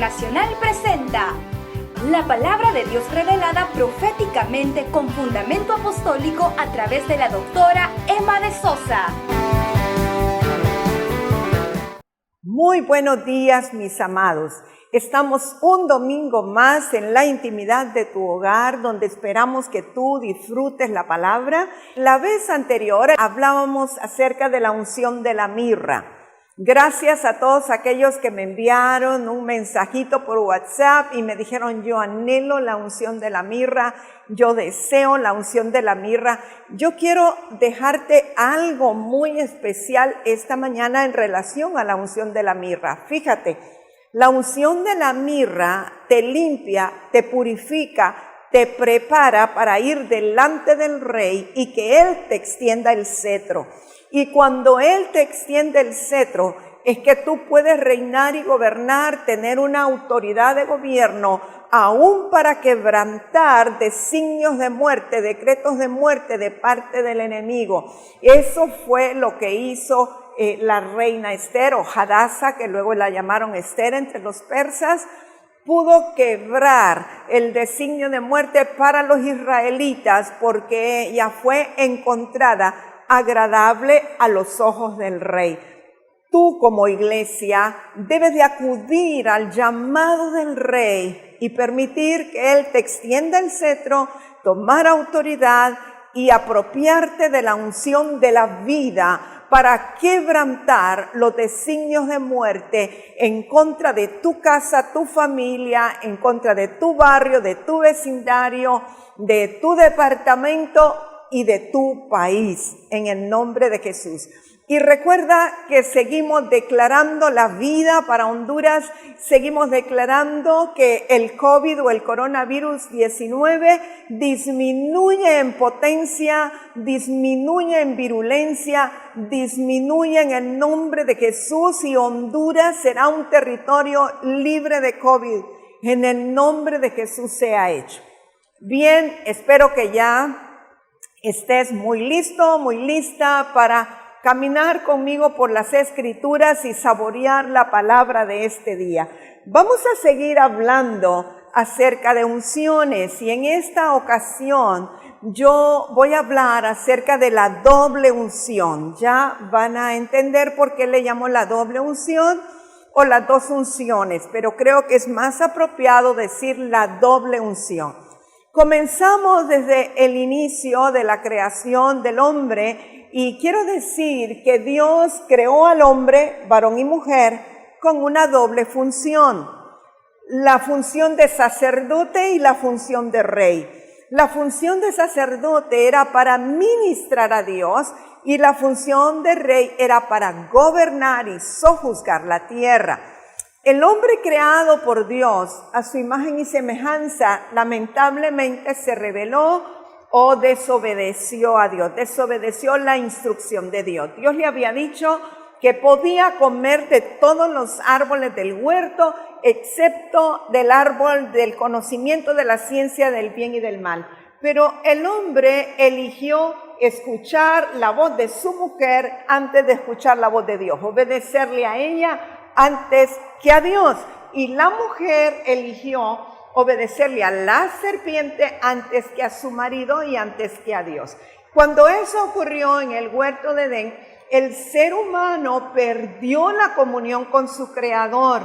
Internacional presenta la palabra de Dios revelada proféticamente con fundamento apostólico a través de la doctora Emma de Sosa. Muy buenos días, mis amados. Estamos un domingo más en la intimidad de tu hogar, donde esperamos que tú disfrutes la palabra. La vez anterior hablábamos acerca de la unción de la mirra. Gracias a todos aquellos que me enviaron un mensajito por WhatsApp y me dijeron: yo anhelo la unción de la mirra, yo deseo la unción de la mirra. Yo quiero dejarte algo muy especial esta mañana en relación a la unción de la mirra. Fíjate, la unción de la mirra te limpia, te purifica, te prepara para ir delante del rey y que él te extienda el cetro. Y cuando él te extiende el cetro, es que tú puedes reinar y gobernar, tener una autoridad de gobierno, aún para quebrantar designios de muerte, decretos de muerte de parte del enemigo. Eso fue lo que hizo la reina Esther, o Hadasa, que luego la llamaron Esther entre los persas. Pudo quebrar el designio de muerte para los israelitas porque ella fue encontrada agradable a los ojos del rey. Tú como iglesia debes de acudir al llamado del rey y permitir que él te extienda el cetro, tomar autoridad y apropiarte de la unción de la vida para quebrantar los designios de muerte en contra de tu casa, tu familia, en contra de tu barrio, de tu vecindario, de tu departamento y de tu país, en el nombre de Jesús. Y recuerda que seguimos declarando la vida para Honduras, seguimos declarando que el COVID o el coronavirus 19 disminuye en potencia, disminuye en virulencia, disminuye en el nombre de Jesús, y Honduras será un territorio libre de COVID. En el nombre de Jesús sea hecho. Bien, espero que ya estés muy listo, muy lista para caminar conmigo por las Escrituras y saborear la palabra de este día. Vamos a seguir hablando acerca de unciones, y en esta ocasión yo voy a hablar acerca de la doble unción. Ya van a entender por qué le llamo la doble unción o las dos unciones, pero creo que es más apropiado decir la doble unción. Comenzamos desde el inicio de la creación del hombre, y quiero decir que Dios creó al hombre, varón y mujer, con una doble función: la función de sacerdote y la función de rey. La función de sacerdote era para ministrar a Dios, y la función de rey era para gobernar y sojuzgar la tierra. El hombre creado por Dios a su imagen y semejanza lamentablemente se rebeló o desobedeció a Dios, desobedeció la instrucción de Dios. Dios le había dicho que podía comer de todos los árboles del huerto, excepto del árbol del conocimiento de la ciencia del bien y del mal. Pero el hombre eligió escuchar la voz de su mujer antes de escuchar la voz de Dios, obedecerle a ella antes que a Dios. Y la mujer eligió obedecerle a la serpiente antes que a su marido y antes que a Dios. Cuando eso ocurrió en el huerto de Edén, el ser humano perdió la comunión con su Creador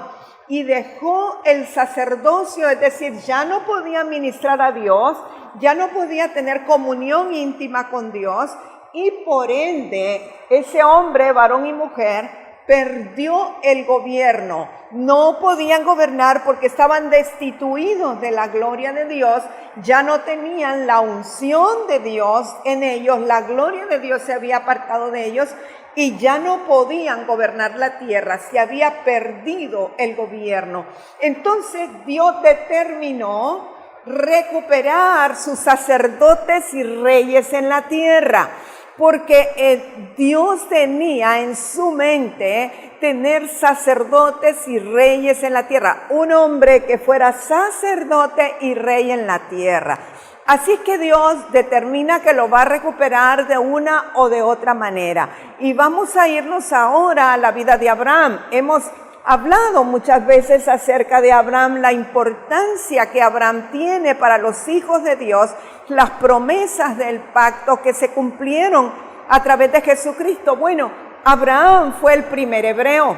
y dejó el sacerdocio, es decir, ya no podía ministrar a Dios, ya no podía tener comunión íntima con Dios, y por ende ese hombre, varón y mujer, perdió el gobierno. No podían gobernar porque estaban destituidos de la gloria de Dios, ya no tenían la unción de Dios en ellos, la gloria de Dios se había apartado de ellos y ya no podían gobernar la tierra, se había perdido el gobierno. Entonces Dios determinó recuperar sus sacerdotes y reyes en la tierra, porque Dios tenía en su mente tener sacerdotes y reyes en la tierra, un hombre que fuera sacerdote y rey en la tierra. Así que Dios determina que lo va a recuperar de una o de otra manera. Y vamos a irnos ahora a la vida de Abraham. Hemos hablado muchas veces acerca de Abraham, la importancia que Abraham tiene para los hijos de Dios, las promesas del pacto que se cumplieron a través de Jesucristo. Bueno, Abraham fue el primer hebreo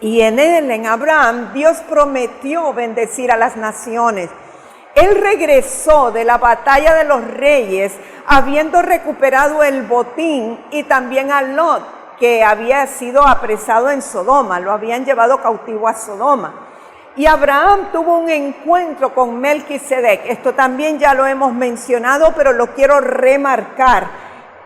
y en Abraham, Dios prometió bendecir a las naciones. Él regresó de la batalla de los reyes habiendo recuperado el botín y también a Lot, que había sido apresado en Sodoma, lo habían llevado cautivo a Sodoma. Y Abraham tuvo un encuentro con Melquisedec. Esto también ya lo hemos mencionado, pero lo quiero remarcar.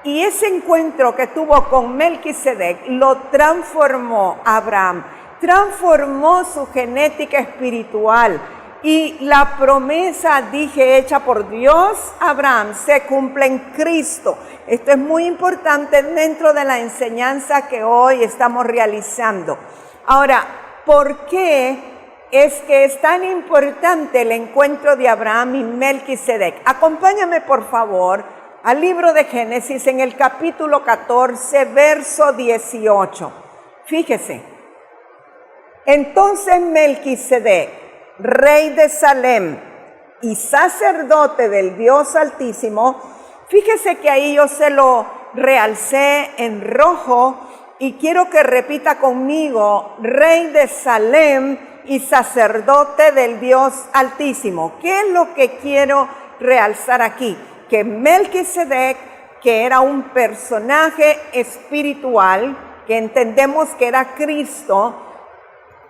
Y ese encuentro que tuvo con Melquisedec lo transformó a Abraham, transformó su genética espiritual. Y la promesa, dije, hecha por Dios a Abraham, se cumple en Cristo. Esto es muy importante dentro de la enseñanza que hoy estamos realizando. Ahora, ¿por qué es que es tan importante el encuentro de Abraham y Melquisedec? Acompáñame, por favor, al libro de Génesis en el capítulo 14, verso 18. Fíjese. Entonces Melquisedec, rey de Salem y sacerdote del Dios Altísimo, fíjese que ahí yo se lo realcé en rojo y quiero que repita conmigo, rey de Salem y sacerdote del Dios Altísimo. ¿Qué es lo que quiero realzar aquí? Que Melquisedec, que era un personaje espiritual, que entendemos que era Cristo,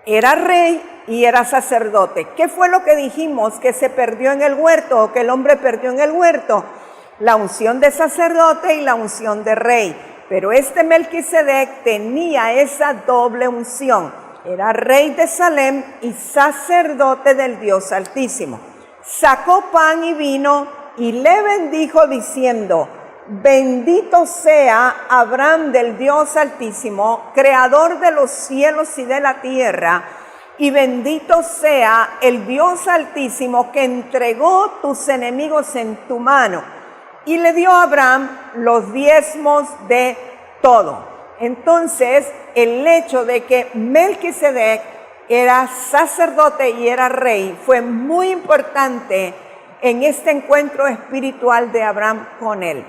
era rey y era sacerdote. ¿Qué fue lo que dijimos que se perdió en el huerto o que el hombre perdió en el huerto? La unción de sacerdote y la unción de rey. Pero este Melquisedec tenía esa doble unción. Era rey de Salem y sacerdote del Dios Altísimo. Sacó pan y vino y le bendijo diciendo: bendito sea Abraham del Dios Altísimo, creador de los cielos y de la tierra, y bendito sea el Dios Altísimo que entregó tus enemigos en tu mano. Y le dio a Abraham los diezmos de todo. Entonces, el hecho de que Melquisedec era sacerdote y era rey fue muy importante en este encuentro espiritual de Abraham con él.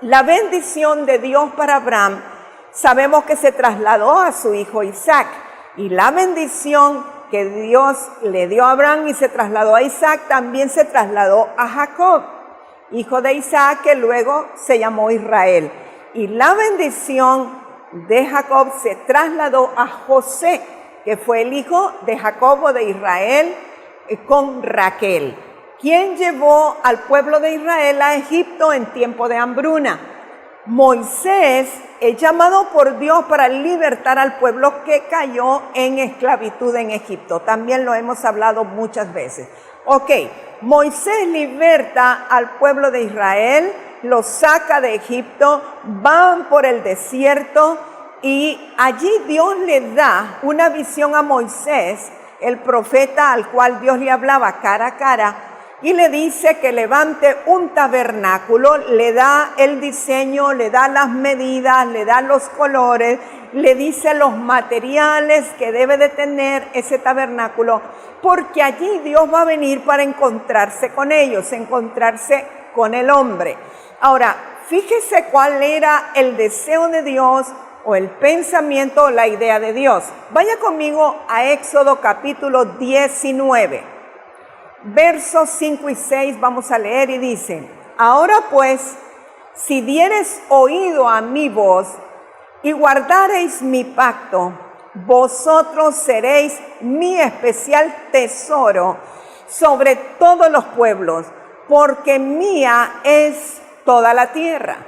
La bendición de Dios para Abraham, sabemos que se trasladó a su hijo Isaac. Y la bendición que Dios le dio a Abraham y se trasladó a Isaac, también se trasladó a Jacob, hijo de Isaac, que luego se llamó Israel. Y la bendición de Jacob se trasladó a José, que fue el hijo de Jacob o de Israel, con Raquel, quien llevó al pueblo de Israel a Egipto en tiempo de hambruna. Moisés es llamado por Dios para libertar al pueblo que cayó en esclavitud en Egipto. También lo hemos hablado muchas veces. Moisés liberta al pueblo de Israel, los saca de Egipto, van por el desierto y allí Dios le da una visión a Moisés, el profeta al cual Dios le hablaba cara a cara, y le dice que levante un tabernáculo, le da el diseño, le da las medidas, le da los colores, le dice los materiales que debe de tener ese tabernáculo, porque allí Dios va a venir para encontrarse con ellos, encontrarse con el hombre. Ahora, fíjese cuál era el deseo de Dios o el pensamiento o la idea de Dios. Vaya conmigo a Éxodo capítulo 19. Versos 5 y 6 vamos a leer y dice: ahora pues, si diereis oído a mi voz y guardareis mi pacto, vosotros seréis mi especial tesoro sobre todos los pueblos, porque mía es toda la tierra.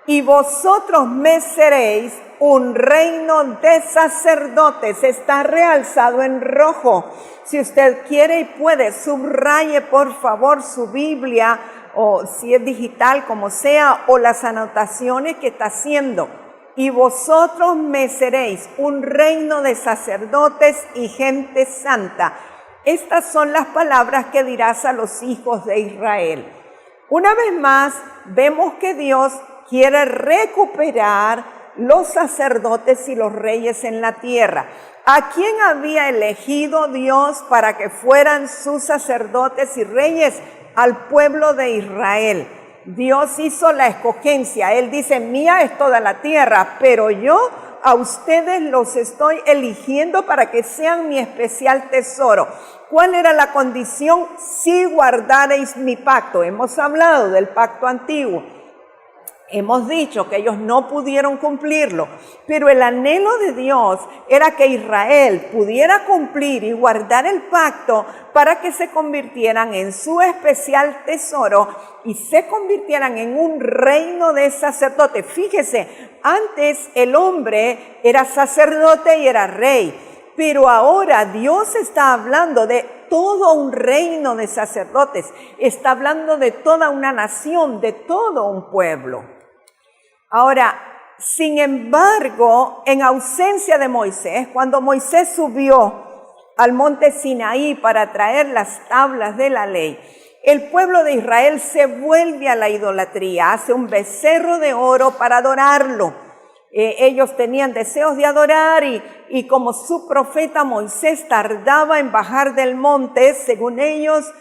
Y vosotros me seréis un reino de sacerdotes. Está realzado en rojo. Si usted quiere y puede, subraye por favor su Biblia, o si es digital, como sea, o las anotaciones que está haciendo. Y vosotros me seréis un reino de sacerdotes y gente santa. Estas son las palabras que dirás a los hijos de Israel. Una vez más, vemos que Dios quiere recuperar los sacerdotes y los reyes en la tierra. ¿A quién había elegido Dios para que fueran sus sacerdotes y reyes? Al pueblo de Israel. Dios hizo la escogencia. Él dice, mía es toda la tierra, pero yo a ustedes los estoy eligiendo para que sean mi especial tesoro. ¿Cuál era la condición? Si guardareis mi pacto. Hemos hablado del pacto antiguo. Hemos dicho que ellos no pudieron cumplirlo, pero el anhelo de Dios era que Israel pudiera cumplir y guardar el pacto para que se convirtieran en su especial tesoro y se convirtieran en un reino de sacerdotes. Fíjese, antes el hombre era sacerdote y era rey, pero ahora Dios está hablando de todo un reino de sacerdotes, está hablando de toda una nación, de todo un pueblo. Ahora, sin embargo, en ausencia de Moisés, cuando Moisés subió al monte Sinaí para traer las tablas de la ley, el pueblo de Israel se vuelve a la idolatría, hace un becerro de oro para adorarlo. Ellos tenían deseos de adorar y como su profeta Moisés tardaba en bajar del monte, según ellos,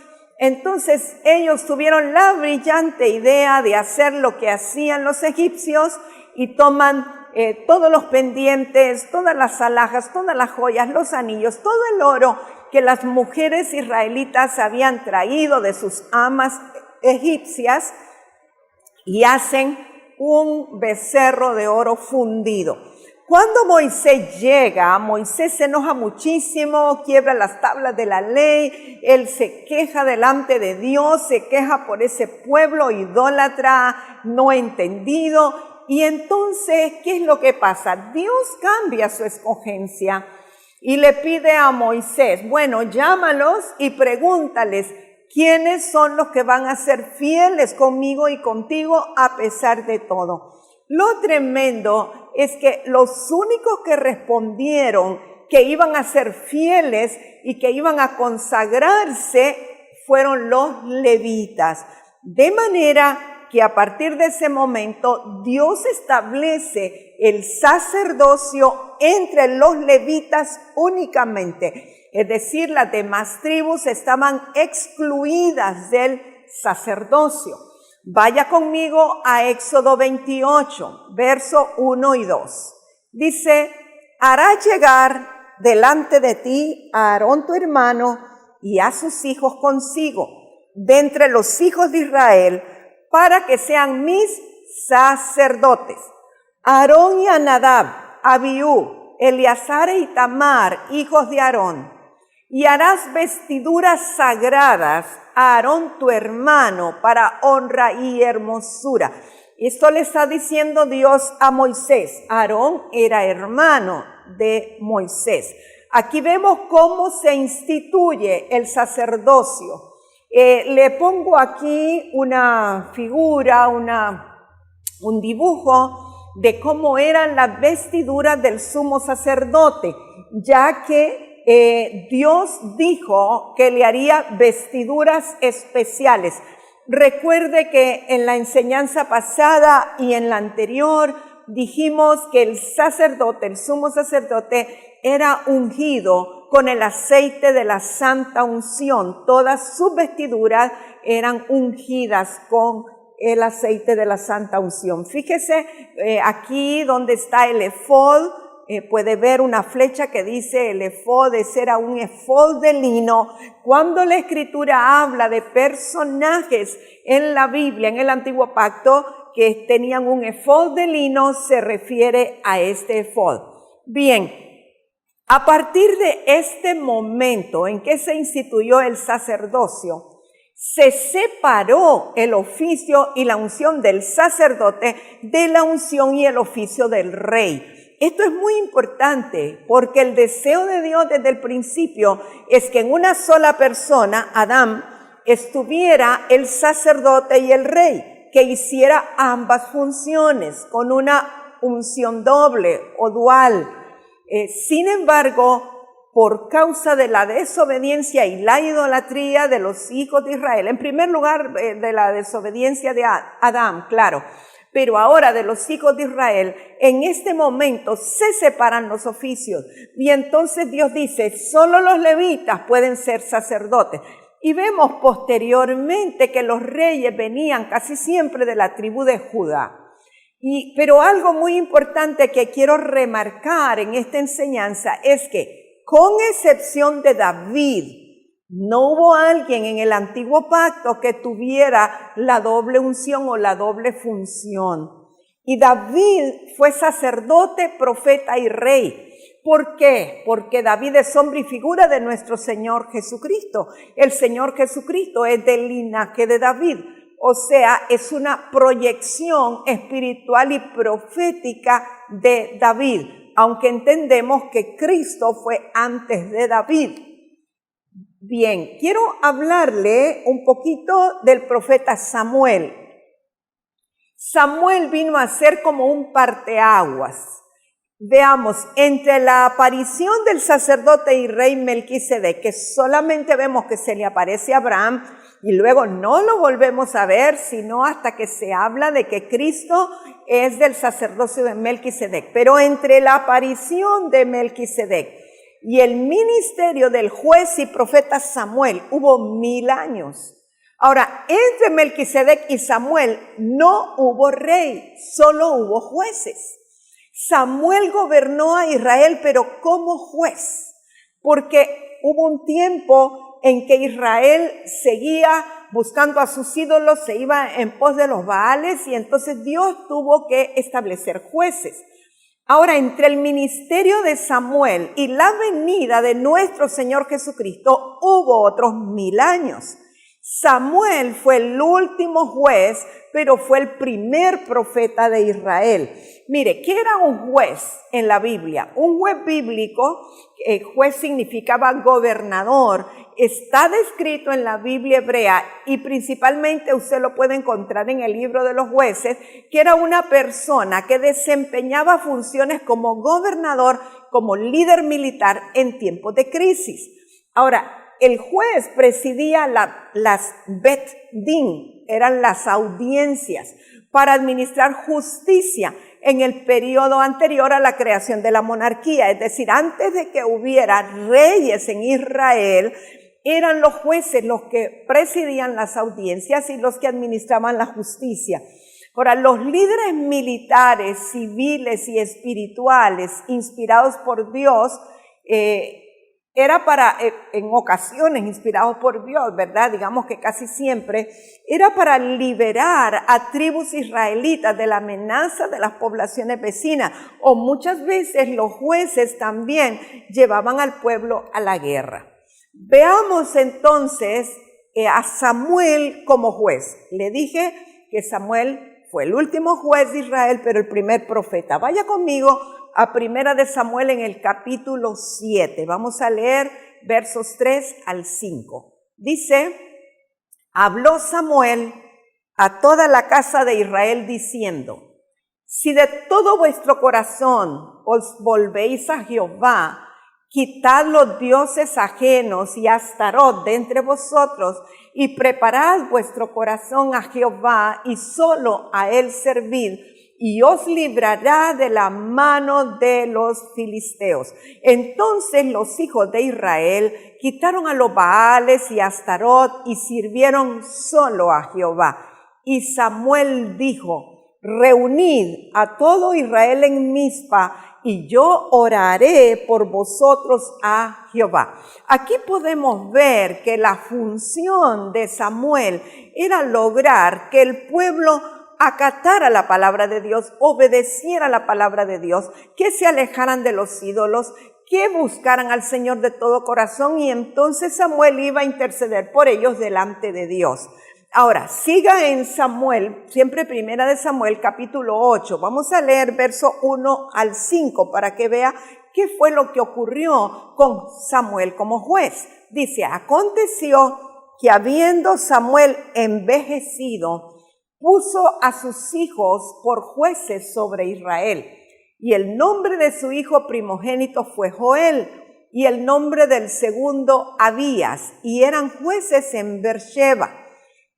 entonces ellos tuvieron la brillante idea de hacer lo que hacían los egipcios y toman todos los pendientes, todas las alhajas, todas las joyas, los anillos, todo el oro que las mujeres israelitas habían traído de sus amas egipcias y hacen un becerro de oro fundido. Cuando Moisés llega, Moisés se enoja muchísimo, quiebra las tablas de la ley, él se queja delante de Dios, se queja por ese pueblo idólatra, no entendido. Y entonces, ¿qué es lo que pasa? Dios cambia su escogencia y le pide a Moisés, bueno, llámalos y pregúntales, ¿quiénes son los que van a ser fieles conmigo y contigo a pesar de todo? Lo tremendo es que los únicos que respondieron que iban a ser fieles y que iban a consagrarse fueron los levitas. De manera que a partir de ese momento Dios establece el sacerdocio entre los levitas únicamente. Es decir, las demás tribus estaban excluidas del sacerdocio. Vaya conmigo a Éxodo 28, verso 1 y 2. Dice, hará llegar delante de ti a Aarón tu hermano y a sus hijos consigo, de entre los hijos de Israel, para que sean mis sacerdotes. Aarón y a Nadab, Abiú, Eleazar e Itamar, hijos de Aarón. Y harás vestiduras sagradas a Aarón tu hermano para honra y hermosura. Esto le está diciendo Dios a Moisés. Aarón era hermano de Moisés. Aquí vemos cómo se instituye el sacerdocio. Le pongo aquí una figura, un dibujo de cómo eran las vestiduras del sumo sacerdote, ya que Dios dijo que le haría vestiduras especiales. Recuerde que en la enseñanza pasada y en la anterior dijimos que el sacerdote, el sumo sacerdote, era ungido con el aceite de la santa unción. Todas sus vestiduras eran ungidas con el aceite de la santa unción. Fíjese aquí donde está el efod. Puede ver una flecha que dice el efod, era un efod de lino. Cuando la Escritura habla de personajes en la Biblia, en el Antiguo Pacto, que tenían un efod de lino, se refiere a este efod. Bien, a partir de este momento en que se instituyó el sacerdocio, se separó el oficio y la unción del sacerdote de la unción y el oficio del rey. Esto es muy importante porque el deseo de Dios desde el principio es que en una sola persona, Adán, estuviera el sacerdote y el rey, que hiciera ambas funciones con una unción doble o dual. Sin embargo, por causa de la desobediencia y la idolatría de los hijos de Israel, en primer lugar de la desobediencia de Adán, claro, Pero ahora de los hijos de Israel, en este momento se separan los oficios. Y entonces Dios dice, solo los levitas pueden ser sacerdotes. Y vemos posteriormente que los reyes venían casi siempre de la tribu de Judá. Pero algo muy importante que quiero remarcar en esta enseñanza es que, con excepción de David, no hubo alguien en el antiguo pacto que tuviera la doble unción o la doble función. Y David fue sacerdote, profeta y rey. ¿Por qué? Porque David es sombra y figura de nuestro Señor Jesucristo. El Señor Jesucristo es del linaje de David. O sea, es una proyección espiritual y profética de David, aunque entendemos que Cristo fue antes de David. Bien, quiero hablarle un poquito del profeta Samuel. Samuel vino a ser como un parteaguas. Veamos, entre la aparición del sacerdote y rey Melquisedec, que solamente vemos que se le aparece a Abraham y luego no lo volvemos a ver, sino hasta que se habla de que Cristo es del sacerdocio de Melquisedec. Pero entre la aparición de Melquisedec y el ministerio del juez y profeta Samuel hubo 1000 años. Ahora, entre Melquisedec y Samuel no hubo rey, solo hubo jueces. Samuel gobernó a Israel, pero como juez, porque hubo un tiempo en que Israel seguía buscando a sus ídolos, se iba en pos de los Baales, y entonces Dios tuvo que establecer jueces. Ahora, entre el ministerio de Samuel y la venida de nuestro Señor Jesucristo, hubo otros 1000 años. Samuel fue el último juez, pero fue el primer profeta de Israel. Mire, ¿qué era un juez en la Biblia? Un juez bíblico, juez significaba gobernador, está descrito en la Biblia hebrea y principalmente usted lo puede encontrar en el libro de los jueces, que era una persona que desempeñaba funciones como gobernador, como líder militar en tiempos de crisis. Ahora, el juez presidía las Bet Din, eran las audiencias, para administrar justicia en el periodo anterior a la creación de la monarquía. Es decir, antes de que hubiera reyes en Israel, eran los jueces los que presidían las audiencias y los que administraban la justicia. Ahora, los líderes militares, civiles y espirituales inspirados por Dios, era para, en ocasiones inspirados por Dios, ¿verdad? Digamos que casi siempre, era para liberar a tribus israelitas de la amenaza de las poblaciones vecinas, o muchas veces los jueces también llevaban al pueblo a la guerra. Veamos entonces a Samuel como juez. Le dije que Samuel fue el último juez de Israel, pero el primer profeta. Vaya conmigo a Primera de Samuel en el capítulo 7. Vamos a leer versos 3 al 5. Dice, habló Samuel a toda la casa de Israel diciendo, si de todo vuestro corazón os volvéis a Jehová, quitad los dioses ajenos y Astarot de entre vosotros y preparad vuestro corazón a Jehová y solo a él servid, y os librará de la mano de los filisteos. Entonces los hijos de Israel quitaron a los Baales y a Astarot y sirvieron solo a Jehová. Y Samuel dijo, reunid a todo Israel en Mizpa y yo oraré por vosotros a Jehová. Aquí podemos ver que la función de Samuel era lograr que el pueblo acatara la palabra de Dios, obedeciera la palabra de Dios, que se alejaran de los ídolos, que buscaran al Señor de todo corazón, y entonces Samuel iba a interceder por ellos delante de Dios. Ahora, siga en Samuel, siempre Primera de Samuel, capítulo 8. Vamos a leer verso 1 al 5 para que vea qué fue lo que ocurrió con Samuel como juez. Dice, aconteció que habiendo Samuel envejecido, puso a sus hijos por jueces sobre Israel. Y el nombre de su hijo primogénito fue Joel, y el nombre del segundo Abías, y eran jueces en Beersheba.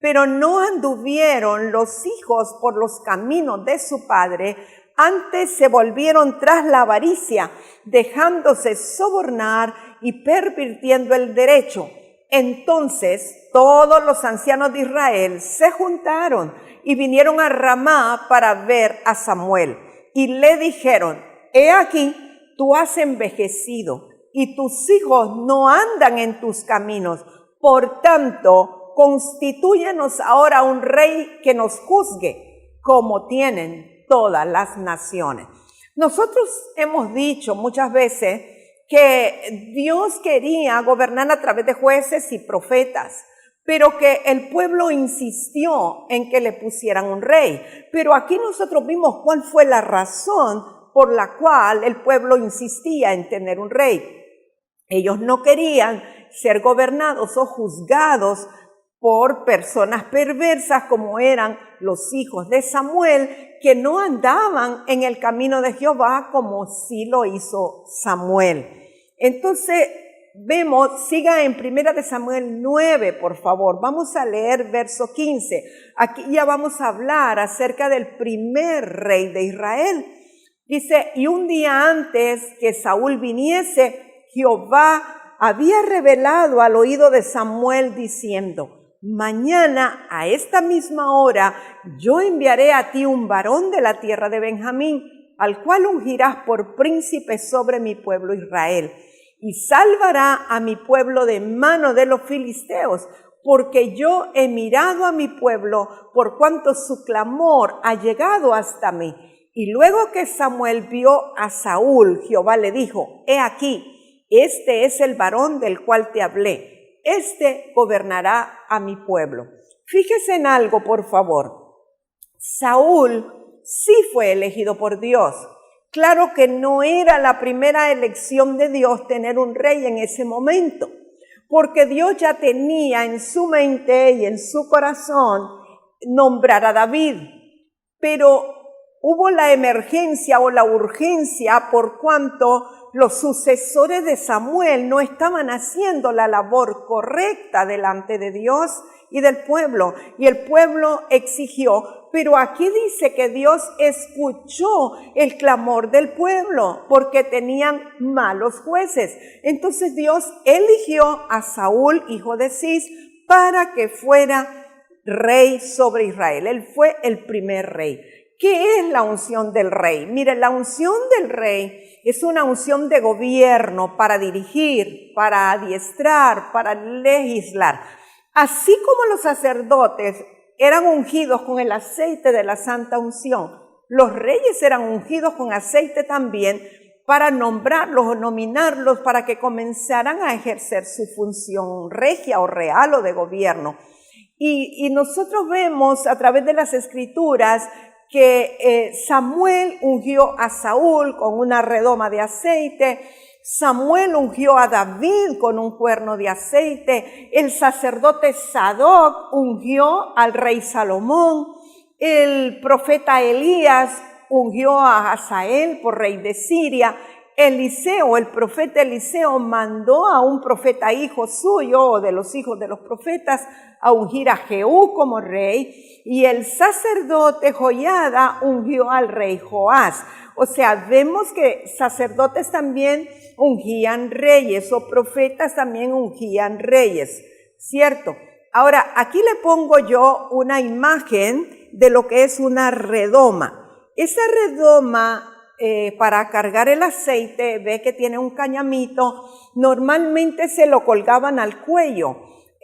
Pero no anduvieron los hijos por los caminos de su padre, antes se volvieron tras la avaricia, dejándose sobornar y pervirtiendo el derecho. Entonces todos los ancianos de Israel se juntaron y vinieron a Ramá para ver a Samuel. Y le dijeron: he aquí, tú has envejecido y tus hijos no andan en tus caminos. Por tanto, constitúyenos ahora un rey que nos juzgue, como tienen todas las naciones. Nosotros hemos dicho muchas veces que Dios quería gobernar a través de jueces y profetas, pero que el pueblo insistió en que le pusieran un rey. Pero aquí nosotros vimos cuál fue la razón por la cual el pueblo insistía en tener un rey. Ellos no querían ser gobernados o juzgados por personas perversas como eran los hijos de Samuel, que no andaban en el camino de Jehová como sí lo hizo Samuel. Entonces vemos, siga en 1 Samuel 9, por favor. Vamos a leer verso 15. Aquí ya vamos a hablar acerca del primer rey de Israel. Dice: y un día antes que Saúl viniese, Jehová había revelado al oído de Samuel diciendo: mañana a esta misma hora yo enviaré a ti un varón de la tierra de Benjamín, al cual ungirás por príncipe sobre mi pueblo Israel, y salvará a mi pueblo de mano de los filisteos, porque yo he mirado a mi pueblo por cuanto su clamor ha llegado hasta mí. Y luego que Samuel vio a Saúl, Jehová le dijo: he aquí, este es el varón del cual te hablé. Este gobernará a mi pueblo. Fíjese en algo, por favor. Saúl sí fue elegido por Dios. Claro que no era la primera elección de Dios tener un rey en ese momento, porque Dios ya tenía en su mente y en su corazón nombrar a David. Pero hubo la emergencia o la urgencia por cuanto los sucesores de Samuel no estaban haciendo la labor correcta delante de Dios y del pueblo. Y el pueblo exigió, pero aquí dice que Dios escuchó el clamor del pueblo porque tenían malos jueces. Entonces Dios eligió a Saúl, hijo de Cis, para que fuera rey sobre Israel. Él fue el primer rey. ¿Qué es la unción del rey? Mire, la unción del rey es una unción de gobierno para dirigir, para adiestrar, para legislar. Así como los sacerdotes eran ungidos con el aceite de la santa unción, los reyes eran ungidos con aceite también para nombrarlos o nominarlos para que comenzaran a ejercer su función regia o real o de gobierno. Y nosotros vemos a través de las escrituras que Samuel ungió a Saúl con una redoma de aceite, Samuel ungió a David con un cuerno de aceite, el sacerdote Sadoc ungió al rey Salomón, el profeta Elías ungió a Hazael por rey de Siria, Eliseo, el profeta Eliseo mandó a un profeta hijo suyo o de los hijos de los profetas a ungir a Jehú como rey, y el sacerdote Joiada ungió al rey Joás. O sea, vemos que sacerdotes también ungían reyes o profetas también ungían reyes, ¿cierto? Ahora, aquí le pongo yo una imagen de lo que es una redoma. Esa redoma para cargar el aceite, ve que tiene un cañamito, normalmente se lo colgaban al cuello.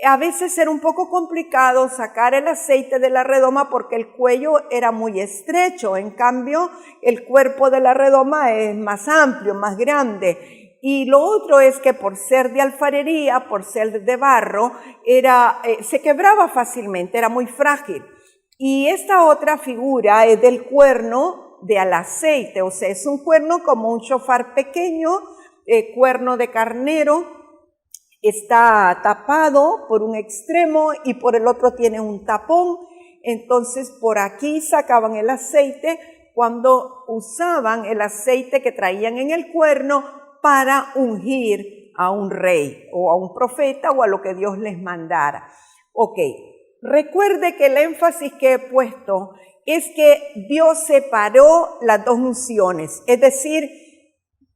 A veces era un poco complicado sacar el aceite de la redoma porque el cuello era muy estrecho. En cambio, el cuerpo de la redoma es más amplio, más grande. Y lo otro es que por ser de alfarería, por ser de barro, se quebraba fácilmente, era muy frágil. Y esta otra figura es del cuerno del aceite, o sea, es un cuerno como un shofar pequeño, cuerno de carnero, está tapado por un extremo y por el otro tiene un tapón. Entonces por aquí sacaban el aceite cuando usaban el aceite que traían en el cuerno para ungir a un rey o a un profeta o a lo que Dios les mandara. Ok, Recuerde que el énfasis que he puesto es que Dios separó las dos unciones, es decir,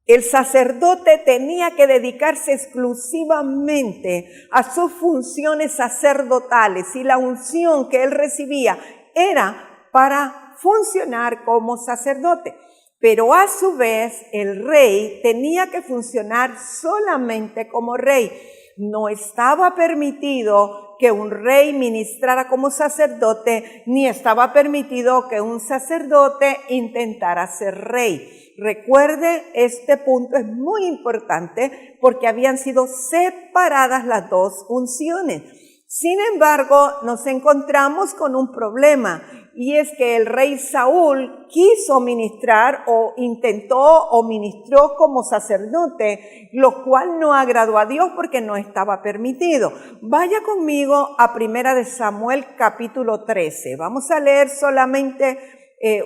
el sacerdote tenía que dedicarse exclusivamente a sus funciones sacerdotales y la unción que él recibía era para funcionar como sacerdote. Pero a su vez el rey tenía que funcionar solamente como rey. No estaba permitido que un rey ministrara como sacerdote, ni estaba permitido que un sacerdote intentara ser rey. Recuerde, este punto es muy importante porque habían sido separadas las dos unciones. Sin embargo, nos encontramos con un problema y es que el rey Saúl quiso ministrar o intentó o ministró como sacerdote, lo cual no agradó a Dios porque no estaba permitido. Vaya conmigo a 1 Samuel capítulo 13. Vamos a leer solamente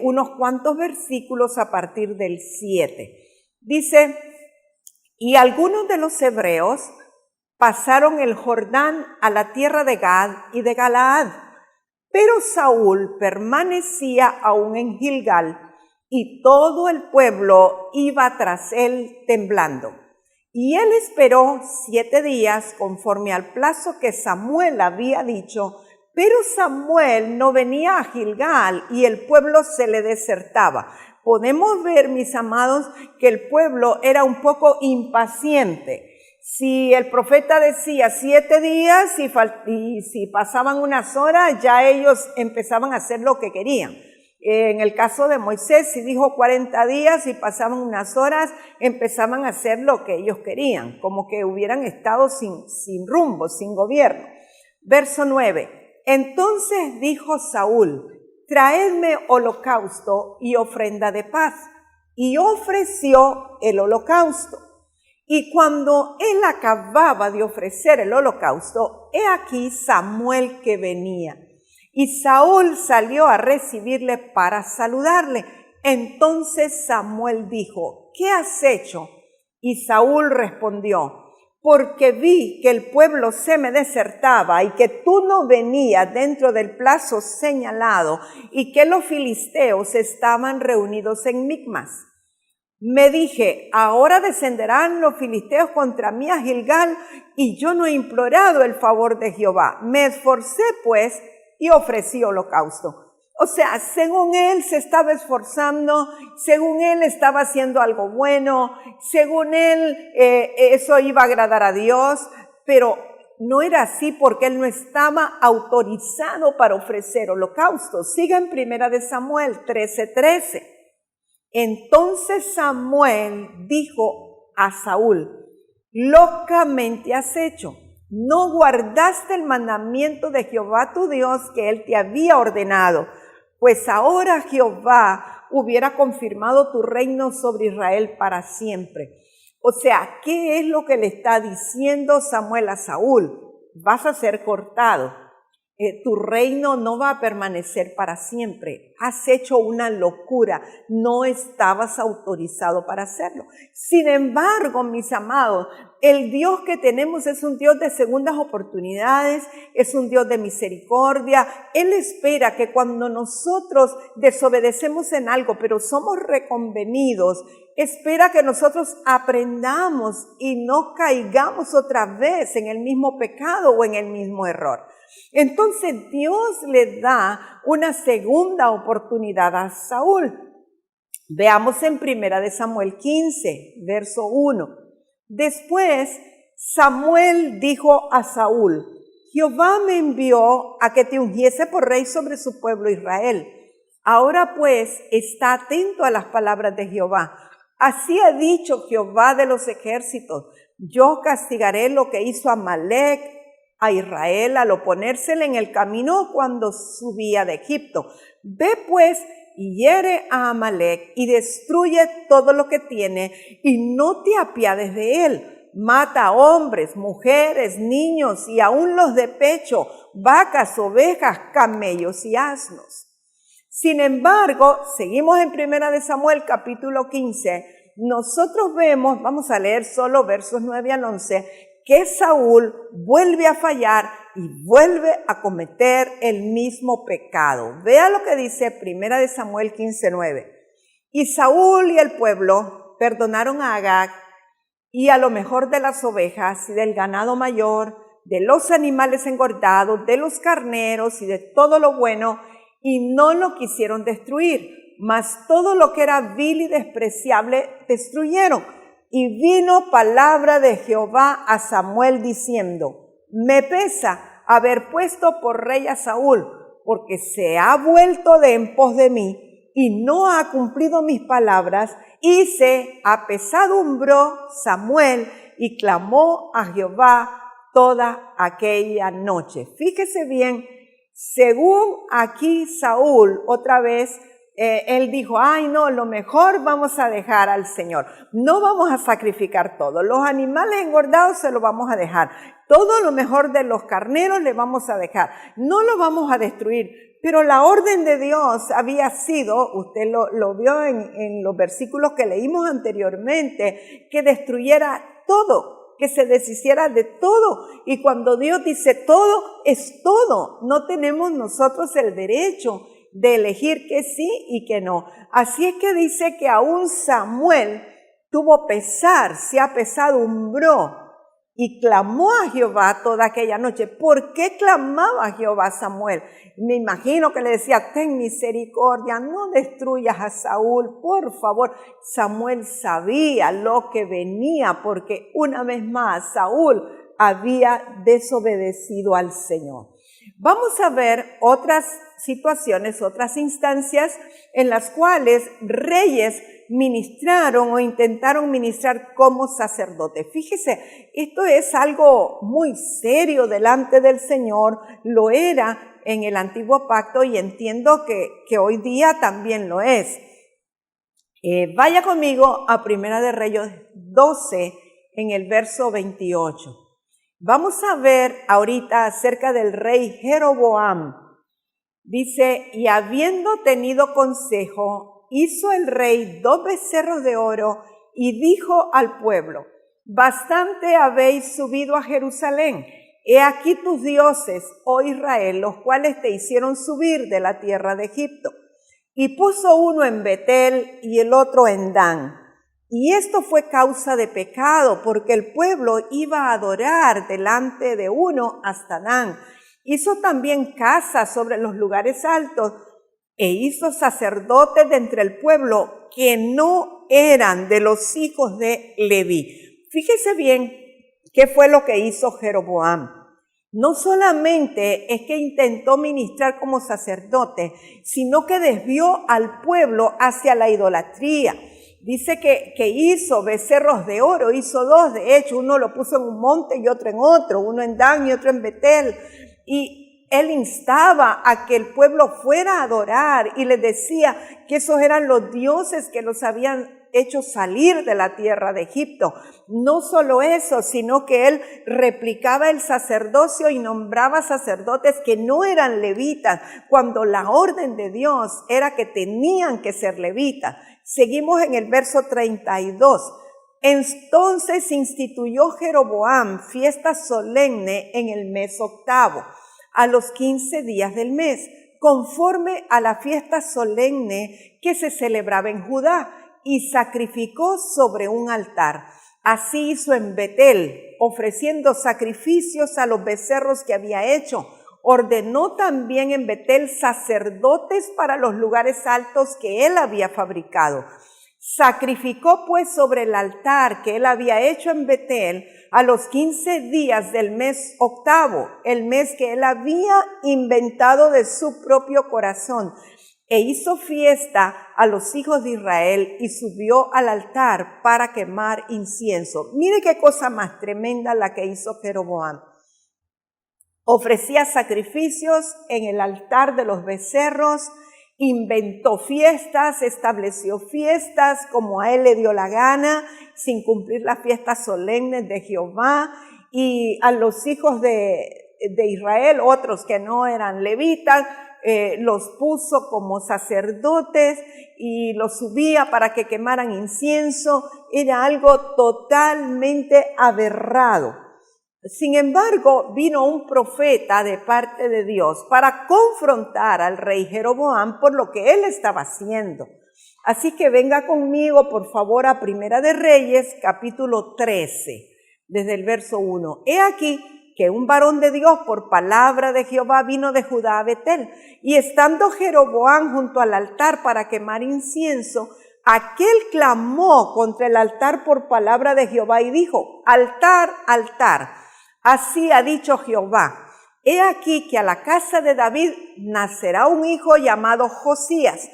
unos cuantos versículos a partir del 7. Dice, y algunos de los hebreos pasaron el Jordán a la tierra de Gad y de Galaad, pero Saúl permanecía aún en Gilgal y todo el pueblo iba tras él temblando. Y él esperó 7 días conforme al plazo que Samuel había dicho, pero Samuel no venía a Gilgal y el pueblo se le desertaba. Podemos ver, mis amados, que el pueblo era un poco impaciente. Si el profeta decía 7 días y si pasaban unas horas, ya ellos empezaban a hacer lo que querían. En el caso de Moisés, si dijo 40 días y pasaban unas horas, empezaban a hacer lo que ellos querían, como que hubieran estado sin rumbo, sin gobierno. Verso 9. Entonces dijo Saúl, traedme holocausto y ofrenda de paz. Y ofreció el holocausto. Y cuando él acababa de ofrecer el holocausto, he aquí Samuel que venía. Y Saúl salió a recibirle para saludarle. Entonces Samuel dijo, ¿qué has hecho? Y Saúl respondió, porque vi que el pueblo se me desertaba y que tú no venías dentro del plazo señalado y que los filisteos estaban reunidos en Micmas. Me dije, ahora descenderán los filisteos contra mí a Gilgal y yo no he implorado el favor de Jehová. Me esforcé pues y ofrecí holocausto. O sea, según él se estaba esforzando, según él estaba haciendo algo bueno, según él eso iba a agradar a Dios, pero no era así porque él no estaba autorizado para ofrecer holocausto. Siga en 1 Samuel 13:13. Entonces Samuel dijo a Saúl, locamente has hecho, no guardaste el mandamiento de Jehová tu Dios que él te había ordenado, pues ahora Jehová hubiera confirmado tu reino sobre Israel para siempre. O sea, ¿qué es lo que le está diciendo Samuel a Saúl? Vas a ser cortado. Tu reino no va a permanecer para siempre. Has hecho una locura. No estabas autorizado para hacerlo. Sin embargo, mis amados, el Dios que tenemos es un Dios de segundas oportunidades, es un Dios de misericordia. Él espera que cuando nosotros desobedecemos en algo, pero somos reconvenidos, espera que nosotros aprendamos y no caigamos otra vez en el mismo pecado o en el mismo error. Entonces Dios le da una segunda oportunidad a Saúl. Veamos en 1 Samuel 15, verso 1. Después Samuel dijo a Saúl, Jehová me envió a que te ungiese por rey sobre su pueblo Israel. Ahora pues está atento a las palabras de Jehová. Así ha dicho Jehová de los ejércitos, yo castigaré lo que hizo Amalec a Israel al oponérsele en el camino cuando subía de Egipto. Ve pues y hiere a Amalec y destruye todo lo que tiene y no te apiades de él. Mata a hombres, mujeres, niños y aun los de pecho, vacas, ovejas, camellos y asnos. Sin embargo, seguimos en 1 Samuel capítulo 15. Nosotros vemos, vamos a leer solo versos 9 al 11, que Saúl vuelve a fallar y vuelve a cometer el mismo pecado. Vea lo que dice 1 Samuel 15:9. Y Saúl y el pueblo perdonaron a Agag y a lo mejor de las ovejas y del ganado mayor, de los animales engordados, de los carneros y de todo lo bueno, y no lo quisieron destruir, mas todo lo que era vil y despreciable destruyeron. Y vino palabra de Jehová a Samuel diciendo: me pesa haber puesto por rey a Saúl, porque se ha vuelto de en pos de mí y no ha cumplido mis palabras. Y se apesadumbró Samuel y clamó a Jehová toda aquella noche. Fíjese bien, según aquí Saúl, otra vez, él dijo: ay no, lo mejor vamos a dejar al Señor, no vamos a sacrificar todo, los animales engordados se los vamos a dejar, todo lo mejor de los carneros le vamos a dejar, no lo vamos a destruir. Pero la orden de Dios había sido, usted lo vio en los versículos que leímos anteriormente, que destruyera todo, que se deshiciera de todo. Y cuando Dios dice todo, es todo. No tenemos nosotros el derecho de elegir que sí y que no. Así es que dice que aún Samuel tuvo pesar, se apesadumbró y clamó a Jehová toda aquella noche. ¿Por qué clamaba a Jehová a Samuel? Me imagino que le decía: ten misericordia, no destruyas a Saúl, por favor. Samuel sabía lo que venía, porque una vez más Saúl había desobedecido al Señor. Vamos a ver otras situaciones, otras instancias en las cuales reyes ministraron o intentaron ministrar como sacerdote. Fíjese, esto es algo muy serio delante del Señor, lo era en el antiguo pacto y entiendo que hoy día también lo es. Vaya conmigo a Primera de Reyes 12 en el verso 28. Vamos a ver ahorita acerca del rey Jeroboam. Dice: y habiendo tenido consejo, hizo el rey 2 becerros de oro y dijo al pueblo: bastante habéis subido a Jerusalén. He aquí tus dioses, oh Israel, los cuales te hicieron subir de la tierra de Egipto. Y puso uno en Betel y el otro en Dan. Y esto fue causa de pecado, porque el pueblo iba a adorar delante de uno hasta Dan. Hizo también casas sobre los lugares altos e hizo sacerdotes de entre el pueblo que no eran de los hijos de Leví. Fíjese bien qué fue lo que hizo Jeroboam. No solamente es que intentó ministrar como sacerdote, sino que desvió al pueblo hacia la idolatría. Dice que hizo becerros de oro, hizo 2, de hecho, uno lo puso en un monte y otro en otro, uno en Dan y otro en Betel. Y él instaba a que el pueblo fuera a adorar y les decía que esos eran los dioses que los habían hecho salir de la tierra de Egipto. No solo eso, sino que él replicaba el sacerdocio y nombraba sacerdotes que no eran levitas, cuando la orden de Dios era que tenían que ser levitas. Seguimos en el verso 32. Entonces instituyó Jeroboam fiesta solemne en el mes octavo, a los 15 días del mes, conforme a la fiesta solemne que se celebraba en Judá, y sacrificó sobre un altar. Así hizo en Betel, ofreciendo sacrificios a los becerros que había hecho. Ordenó también en Betel sacerdotes para los lugares altos que él había fabricado. Sacrificó pues sobre el altar que él había hecho en Betel a los 15 días del mes octavo, el mes que él había inventado de su propio corazón, e hizo fiesta a los hijos de Israel y subió al altar para quemar incienso. Mire qué cosa más tremenda la que hizo Jeroboam. Ofrecía sacrificios en el altar de los becerros, inventó fiestas, estableció fiestas como a él le dio la gana, sin cumplir las fiestas solemnes de Jehová, y a los hijos de Israel, otros que no eran levitas, los puso como sacerdotes y los subía para que quemaran incienso. Era algo totalmente aberrado. Sin embargo, vino un profeta de parte de Dios para confrontar al rey Jeroboam por lo que él estaba haciendo. Así que venga conmigo, por favor, a Primera de Reyes, capítulo 13, desde el verso 1. He aquí que un varón de Dios por palabra de Jehová vino de Judá a Betel, y estando Jeroboam junto al altar para quemar incienso, aquel clamó contra el altar por palabra de Jehová y dijo: altar, altar, así ha dicho Jehová, he aquí que a la casa de David nacerá un hijo llamado Josías,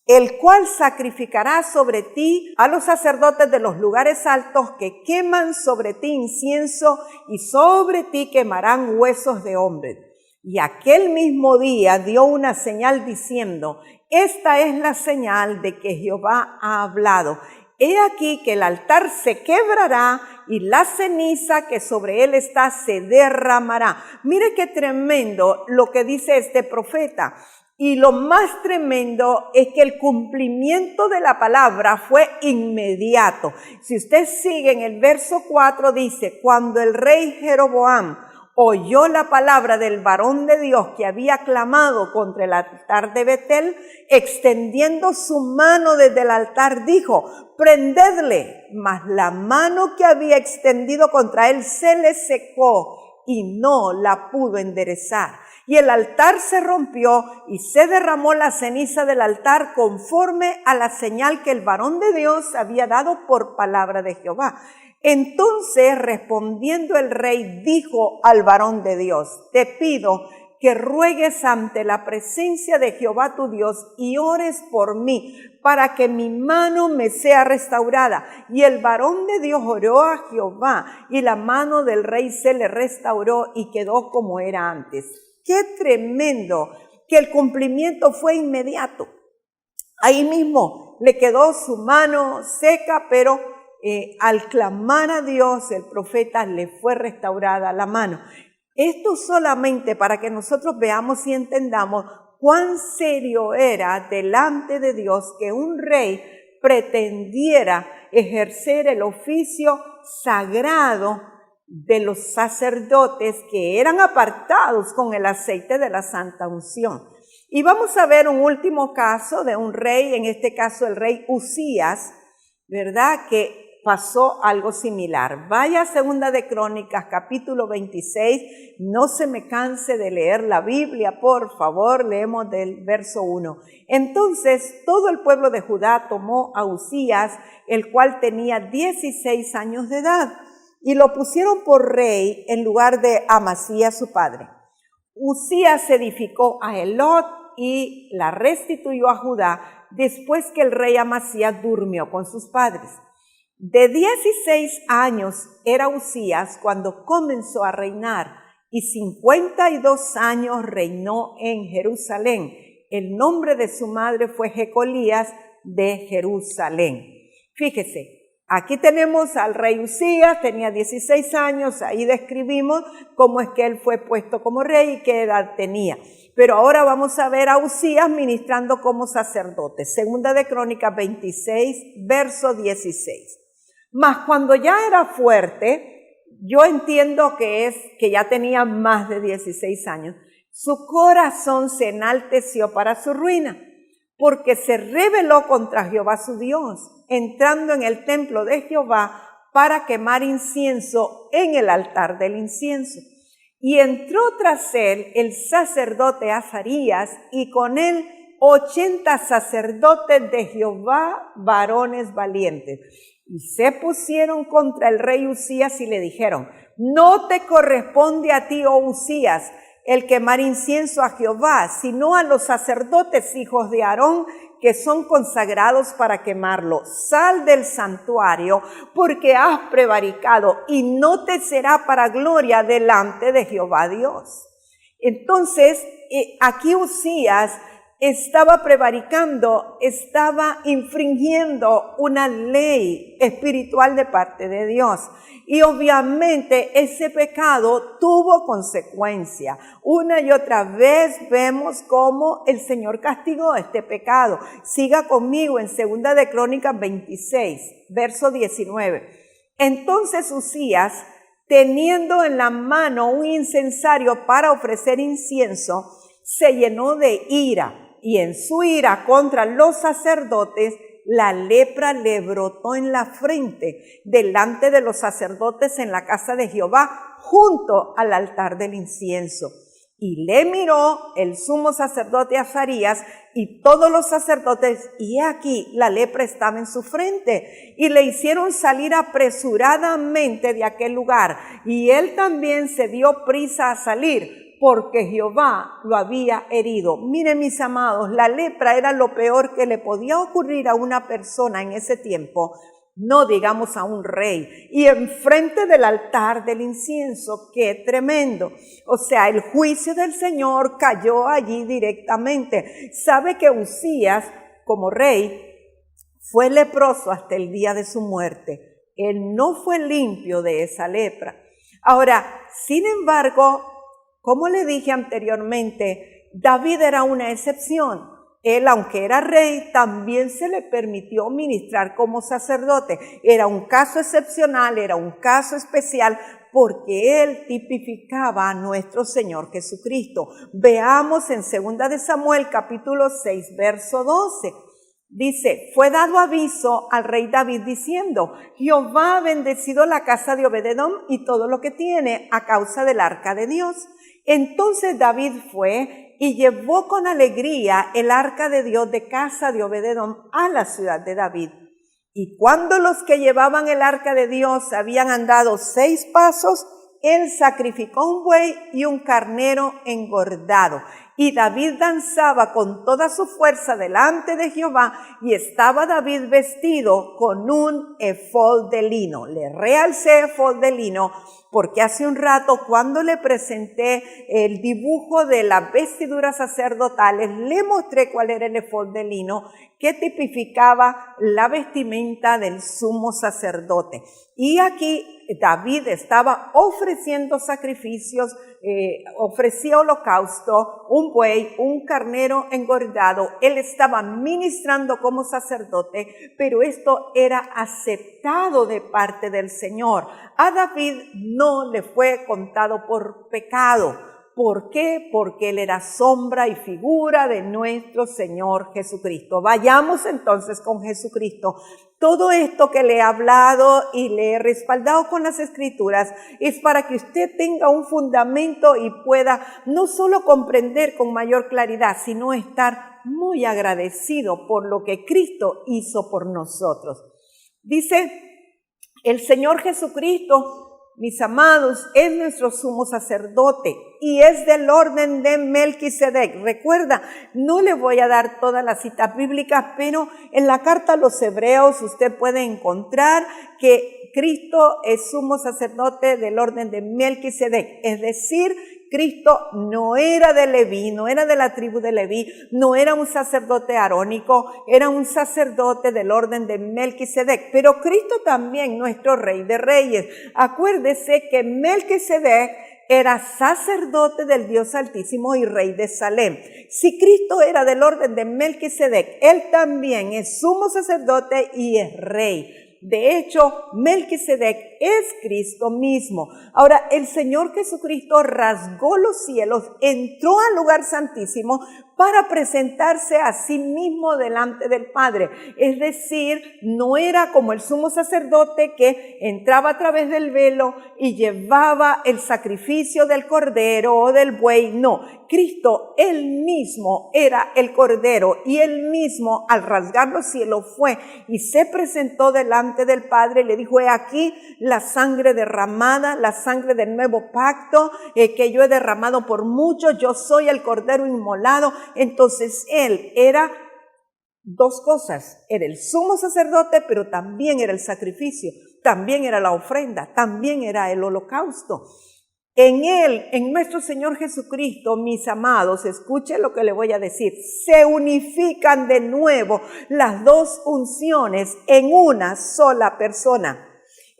el cual sacrificará sobre ti a los sacerdotes de los lugares altos que queman sobre ti incienso, y sobre ti quemarán huesos de hombres. Y aquel mismo día dio una señal diciendo: esta es la señal de que Jehová ha hablado. He aquí que el altar se quebrará y la ceniza que sobre él está se derramará. Mire qué tremendo lo que dice este profeta. Y lo más tremendo es que el cumplimiento de la palabra fue inmediato. Si usted sigue en el verso 4, dice: cuando el rey Jeroboam oyó la palabra del varón de Dios que había clamado contra el altar de Betel, extendiendo su mano desde el altar, dijo: prendedle. Mas la mano que había extendido contra él se le secó y no la pudo enderezar. Y el altar se rompió y se derramó la ceniza del altar conforme a la señal que el varón de Dios había dado por palabra de Jehová. Entonces, respondiendo el rey, dijo al varón de Dios: te pido que ruegues ante la presencia de Jehová tu Dios y ores por mí, para que mi mano me sea restaurada. Y el varón de Dios oró a Jehová, y la mano del rey se le restauró y quedó como era antes. ¡Qué tremendo! Que el cumplimiento fue inmediato. Ahí mismo le quedó su mano seca, pero al clamar a Dios, el profeta le fue restaurada la mano. Esto solamente para que nosotros veamos y entendamos cuán serio era delante de Dios que un rey pretendiera ejercer el oficio sagrado de los sacerdotes que eran apartados con el aceite de la santa unción. Y vamos a ver un último caso de un rey, en este caso el rey Uzías, ¿verdad?, que pasó algo similar. Vaya a Segunda de Crónicas, capítulo 26, no se me canse de leer la Biblia, por favor, leemos del verso 1. Entonces todo el pueblo de Judá tomó a Uzías, el cual tenía 16 años de edad, y lo pusieron por rey en lugar de Amasías su padre. Uzías edificó a Elot y la restituyó a Judá después que el rey Amasías durmió con sus padres. De 16 años era Uzías cuando comenzó a reinar, y 52 años reinó en Jerusalén. El nombre de su madre fue Jecolías de Jerusalén. Fíjese. Aquí tenemos al rey Uzías, tenía 16 años, ahí describimos cómo es que él fue puesto como rey y qué edad tenía. Pero ahora vamos a ver a Uzías ministrando como sacerdote. Segunda de Crónicas 26, verso 16. Mas cuando ya era fuerte, yo entiendo que es que ya tenía más de 16 años, su corazón se enalteció para su ruina, porque se rebeló contra Jehová su Dios, entrando en el templo de Jehová para quemar incienso en el altar del incienso. Y entró tras él el sacerdote Azarías, y con él 80 sacerdotes de Jehová, varones valientes. Y se pusieron contra el rey Uzías y le dijeron: no te corresponde a ti, oh Uzías, el quemar incienso a Jehová, sino a los sacerdotes hijos de Aarón, que son consagrados para quemarlo. Sal del santuario, porque has prevaricado, y no te será para gloria delante de Jehová Dios. Entonces, aquí Uzías estaba prevaricando, estaba infringiendo una ley espiritual de parte de Dios. Y obviamente ese pecado tuvo consecuencia. Una y otra vez vemos cómo el Señor castigó este pecado. Siga conmigo en Segunda de Crónicas 26, verso 19. Entonces Uzías teniendo en la mano un incensario para ofrecer incienso, se llenó de ira, y en su ira contra los sacerdotes, la lepra le brotó en la frente delante de los sacerdotes en la casa de Jehová, junto al altar del incienso. Y le miró el sumo sacerdote Azarías y todos los sacerdotes, y he aquí la lepra estaba en su frente, y le hicieron salir apresuradamente de aquel lugar, y él también se dio prisa a salir, porque Jehová lo había herido. Miren, mis amados, la lepra era lo peor que le podía ocurrir a una persona en ese tiempo, no digamos a un rey, y enfrente del altar del incienso. ¡Qué tremendo! O sea, el juicio del Señor cayó allí directamente. ¿Sabe que Uzías, como rey, fue leproso hasta el día de su muerte? Él no fue limpio de esa lepra. Ahora, sin embargo, como le dije anteriormente, David era una excepción. Él, aunque era rey, también se le permitió ministrar como sacerdote. Era un caso excepcional, era un caso especial, porque él tipificaba a nuestro Señor Jesucristo. Veamos en 2 de Samuel, capítulo 6, verso 12. Dice, fue dado aviso al rey David diciendo, Jehová ha bendecido la casa de Obed-edom y todo lo que tiene a causa del arca de Dios. Entonces David fue y llevó con alegría el arca de Dios de casa de Obed-edom a la ciudad de David. Y cuando los que llevaban el arca de Dios habían andado 6 pasos, él sacrificó un buey y un carnero engordado. Y David danzaba con toda su fuerza delante de Jehová, y estaba David vestido con un efod de lino. Le realcé efod de lino porque hace un rato, cuando le presenté el dibujo de las vestiduras sacerdotales, le mostré cuál era el efod de lino que tipificaba la vestimenta del sumo sacerdote. Y aquí David estaba ofreciendo sacrificios, ofrecía holocausto, un buey, un carnero engordado. Él estaba ministrando como sacerdote, pero esto era aceptado de parte del Señor. A David no le fue contado por pecado. ¿Por qué? Porque él era sombra y figura de nuestro Señor Jesucristo. Vayamos entonces con Jesucristo. Todo esto que le he hablado y le he respaldado con las Escrituras es para que usted tenga un fundamento y pueda no solo comprender con mayor claridad, sino estar muy agradecido por lo que Cristo hizo por nosotros. Dice el Señor Jesucristo, mis amados, es nuestro sumo sacerdote y es del orden de Melquisedec. Recuerda, no le voy a dar todas las citas bíblicas, pero en la carta a los Hebreos usted puede encontrar que Cristo es sumo sacerdote del orden de Melquisedec, es decir, Cristo no era de Leví, no era de la tribu de Leví, no era un sacerdote arónico, era un sacerdote del orden de Melquisedec. Pero Cristo también, nuestro Rey de Reyes. Acuérdese que Melquisedec era sacerdote del Dios Altísimo y Rey de Salem. Si Cristo era del orden de Melquisedec, Él también es sumo sacerdote y es Rey. De hecho, Melquisedec es Cristo mismo. Ahora, el Señor Jesucristo rasgó los cielos, entró al lugar santísimo para presentarse a sí mismo delante del Padre. Es decir, no era como el sumo sacerdote que entraba a través del velo y llevaba el sacrificio del cordero o del buey. No, Cristo, Él mismo era el cordero y Él mismo al rasgar los cielos fue y se presentó delante del Padre y le dijo, he aquí la sangre derramada, la sangre del nuevo pacto que yo he derramado por muchos, yo soy el cordero inmolado. Entonces Él era dos cosas, era el sumo sacerdote, pero también era el sacrificio, también era la ofrenda, también era el holocausto. En Él, en nuestro Señor Jesucristo, mis amados, escuchen lo que le voy a decir, se unifican de nuevo las dos unciones en una sola persona.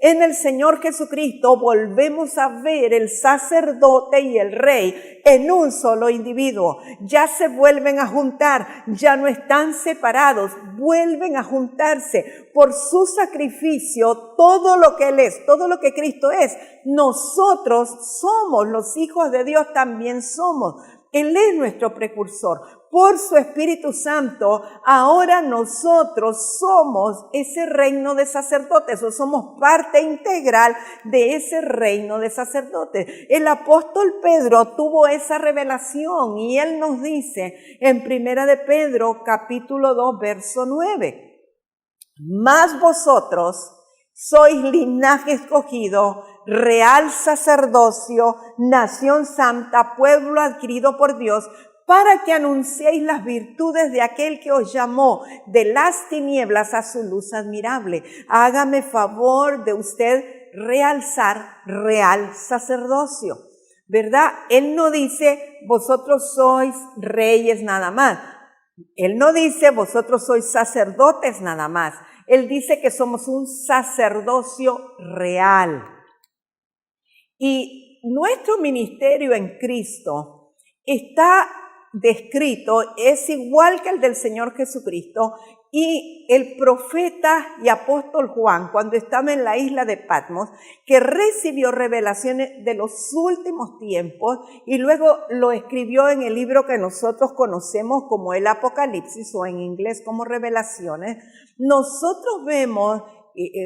En el Señor Jesucristo volvemos a ver el sacerdote y el rey en un solo individuo. Ya se vuelven a juntar, ya no están separados, vuelven a juntarse por su sacrificio. Todo lo que Él es, todo lo que Cristo es, nosotros somos los hijos de Dios, también somos. Él es nuestro precursor. Por su Espíritu Santo, ahora nosotros somos ese reino de sacerdotes, o somos parte integral de ese reino de sacerdotes. El apóstol Pedro tuvo esa revelación y él nos dice en Primera de Pedro, capítulo 2, verso 9, mas vosotros sois linaje escogido, real sacerdocio, nación santa, pueblo adquirido por Dios, para que anunciéis las virtudes de aquel que os llamó de las tinieblas a su luz admirable. Hágame favor de usted realzar real sacerdocio, ¿verdad? Él no dice, vosotros sois reyes nada más. Él no dice, vosotros sois sacerdotes nada más. Él dice que somos un sacerdocio real. Y nuestro ministerio en Cristo está descrito, es igual que el del Señor Jesucristo, y el profeta y apóstol Juan, cuando estaba en la isla de Patmos, que recibió revelaciones de los últimos tiempos y luego lo escribió en el libro que nosotros conocemos como el Apocalipsis, o en inglés como Revelaciones. Nosotros vemos,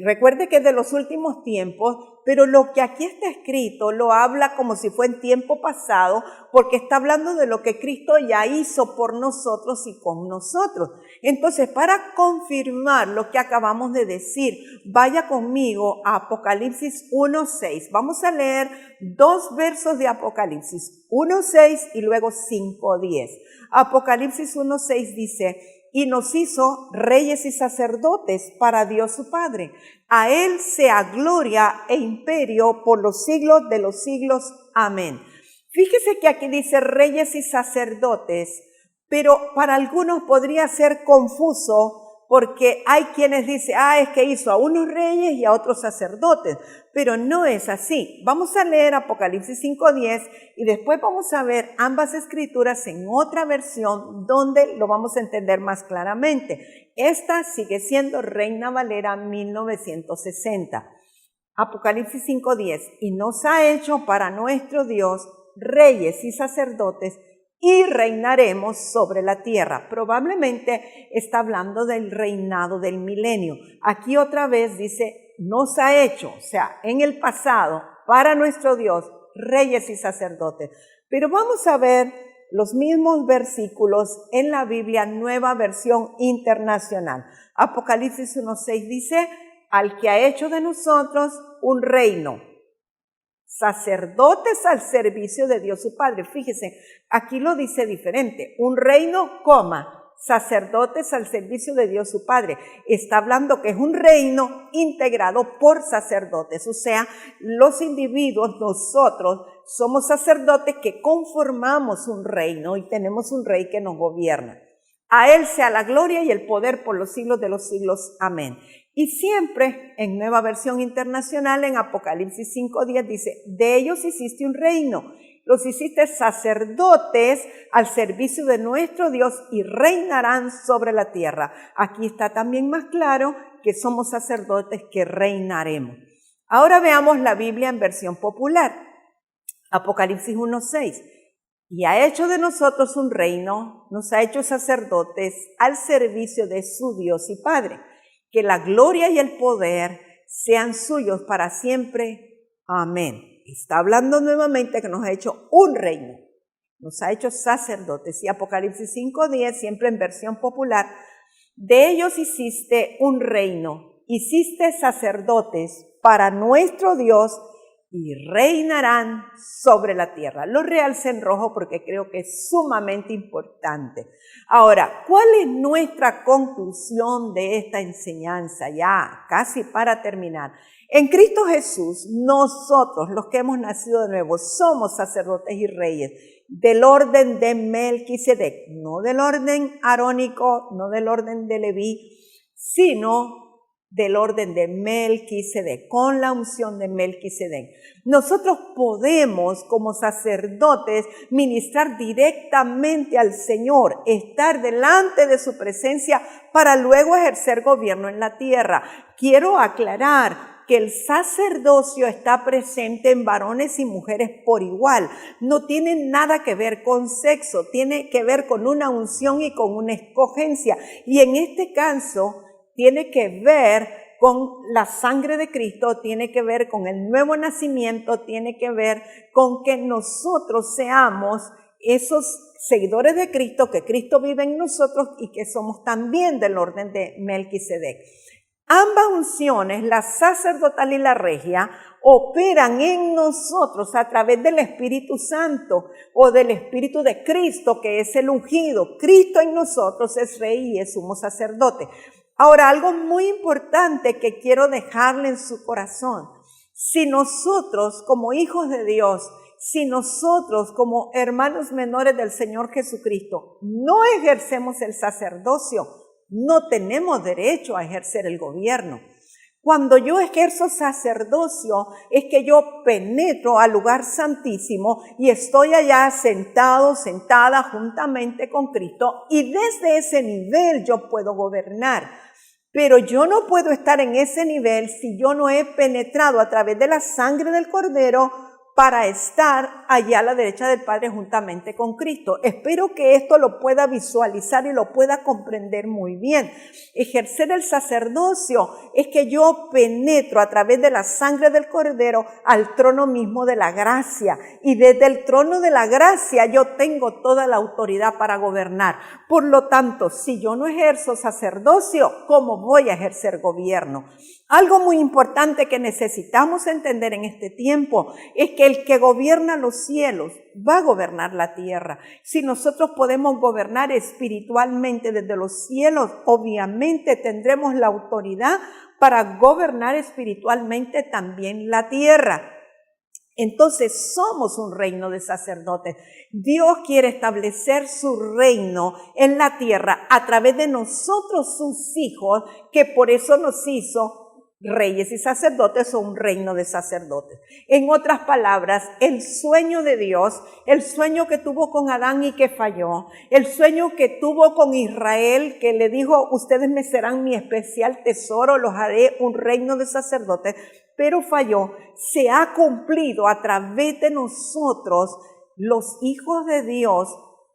recuerde que es de los últimos tiempos, pero lo que aquí está escrito lo habla como si fue en tiempo pasado, porque está hablando de lo que Cristo ya hizo por nosotros y con nosotros. Entonces, para confirmar lo que acabamos de decir, vaya conmigo a Apocalipsis 1:6. Vamos a leer 2 versos de Apocalipsis, 1:6 y luego 5:10. Apocalipsis 1:6 dice, y nos hizo reyes y sacerdotes para Dios su Padre. A Él sea gloria e imperio por los siglos de los siglos. Amén. Fíjese que aquí dice reyes y sacerdotes, pero para algunos podría ser confuso porque hay quienes dicen, es que hizo a unos reyes y a otros sacerdotes, pero no es así. Vamos a leer Apocalipsis 5:10 y después vamos a ver ambas escrituras en otra versión donde lo vamos a entender más claramente. Esta sigue siendo Reina Valera 1960. Apocalipsis 5:10, y nos ha hecho para nuestro Dios reyes y sacerdotes, y reinaremos sobre la tierra. Probablemente está hablando del reinado del milenio. Aquí otra vez dice, nos ha hecho, o sea, en el pasado, para nuestro Dios, reyes y sacerdotes. Pero vamos a ver los mismos versículos en la Biblia, Nueva Versión Internacional. Apocalipsis 1:6 dice, al que ha hecho de nosotros un reino, sacerdotes al servicio de Dios su Padre. Fíjese, aquí lo dice diferente. Un reino, sacerdotes al servicio de Dios su Padre. Está hablando que es un reino integrado por sacerdotes. O sea, los individuos, nosotros, somos sacerdotes que conformamos un reino y tenemos un rey que nos gobierna. A Él sea la gloria y el poder por los siglos de los siglos. Amén. Y siempre en Nueva Versión Internacional, en Apocalipsis 5:10 dice, de ellos hiciste un reino, los hiciste sacerdotes al servicio de nuestro Dios y reinarán sobre la tierra. Aquí está también más claro que somos sacerdotes que reinaremos. Ahora veamos la Biblia en versión popular. Apocalipsis 1:6. Y ha hecho de nosotros un reino, nos ha hecho sacerdotes al servicio de su Dios y Padre. Que la gloria y el poder sean suyos para siempre. Amén. Está hablando nuevamente que nos ha hecho un reino, nos ha hecho sacerdotes. Y Apocalipsis 5:10, siempre en versión popular, de ellos hiciste un reino, hiciste sacerdotes para nuestro Dios y reinarán sobre la tierra. Lo realcé en rojo porque creo que es sumamente importante. Ahora, ¿cuál es nuestra conclusión de esta enseñanza? Ya casi para terminar. En Cristo Jesús, nosotros, los que hemos nacido de nuevo, somos sacerdotes y reyes del orden de Melquisedec, no del orden arónico, no del orden de Leví, sino del orden de Melquisedec, con la unción de Melquisedec. Nosotros podemos, como sacerdotes, ministrar directamente al Señor, estar delante de su presencia para luego ejercer gobierno en la tierra. Quiero aclarar que el sacerdocio está presente en varones y mujeres por igual. No tiene nada que ver con sexo, tiene que ver con una unción y con una escogencia. Y en este caso, tiene que ver con la sangre de Cristo, tiene que ver con el nuevo nacimiento, tiene que ver con que nosotros seamos esos seguidores de Cristo, que Cristo vive en nosotros y que somos también del orden de Melquisedec. Ambas unciones, la sacerdotal y la regia, operan en nosotros a través del Espíritu Santo o del Espíritu de Cristo, que es el ungido. Cristo en nosotros es Rey y es sumo sacerdote. Ahora, algo muy importante que quiero dejarle en su corazón. Si nosotros, como hijos de Dios, si nosotros, como hermanos menores del Señor Jesucristo, no ejercemos el sacerdocio, no tenemos derecho a ejercer el gobierno. Cuando yo ejerzo sacerdocio es que yo penetro al lugar santísimo y estoy allá sentado, sentada juntamente con Cristo, y desde ese nivel yo puedo gobernar. Pero yo no puedo estar en ese nivel si yo no he penetrado a través de la sangre del Cordero para estar allá a la derecha del Padre juntamente con Cristo. Espero que esto lo pueda visualizar y lo pueda comprender muy bien. Ejercer el sacerdocio es que yo penetro a través de la sangre del Cordero al trono mismo de la gracia. Y desde el trono de la gracia yo tengo toda la autoridad para gobernar. Por lo tanto, si yo no ejerzo sacerdocio, ¿cómo voy a ejercer gobierno? Algo muy importante que necesitamos entender en este tiempo es que el que gobierna los cielos va a gobernar la tierra. Si nosotros podemos gobernar espiritualmente desde los cielos, obviamente tendremos la autoridad para gobernar espiritualmente también la tierra. Entonces somos un reino de sacerdotes. Dios quiere establecer su reino en la tierra a través de nosotros, sus hijos, que por eso nos hizo reyes y sacerdotes, o un reino de sacerdotes. En otras palabras, el sueño de Dios, el sueño que tuvo con Adán y que falló, el sueño que tuvo con Israel, que le dijo, ustedes me serán mi especial tesoro, los haré un reino de sacerdotes, pero falló, se ha cumplido a través de nosotros, los hijos de Dios,